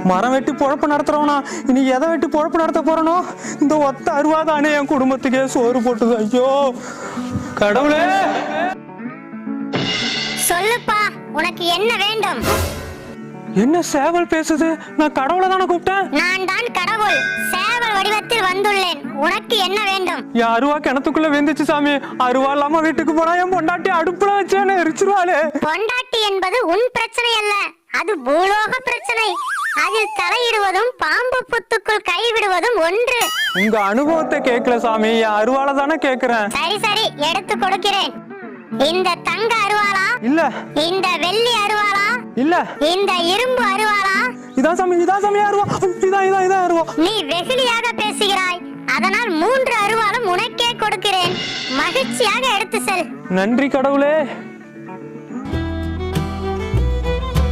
மரம் வெட்டி பொழப்பு நடத்துறவனா இன்னைக்கு எதை வெட்டி பொழப்பு நடத்த போறனோ? இந்த ஒத்த அருவாதானே என் குடும்பத்துக்கே சோறு போட்டுது. ஐயோ கடவுளே! சொல்லுப்பா, உனக்கு என்ன வேண்டும்? என்ன சேவல் பேசுது? நான் கடவுளை தானே கூப்பிட்டேன். நான் தான் கடவுள், சேவல் வடிவத்தில் வந்துள்ளேன். உனக்கு என்ன வேண்டும்? என் அருவா கிணத்துக்குள்ள வெந்துச்சு சாமி. அருவா இல்லாம வீட்டுக்கு போனா என் பொண்டாட்டி அடுப்புல வச்சேன்னு எரிச்சிருவாளே. பொண்டாட்டி என்பது உன் பிரச்சனை அல்ல, அது பூலோக பிரச்சனை. அதில் தலையிடுவதும் பாம்பு புத்துக்குள் கைவிடுவதும் ஒன்று. உங்க அனுபவத்தை கேட்கல சாமி, என் அருவால தானே கேக்குறேன். சரி சரி, எடுத்து கொடுக்கிறேன். இந்த தங்க அருவாளா? இல்ல. இந்த வெள்ளி அருவாளா? இல்ல. இந்த இரும்பு அருவாளா? இதான் சாமி, இதான் சாமி அருவா. இதான் அருவா. நீ வெகுளியாக பேசுகிறாய், அதனால் 3 அருவாளும் உனக்கே கொடுக்கிறேன். மகிழ்ச்சியாக எடுத்து செல். நன்றி கடவுளே.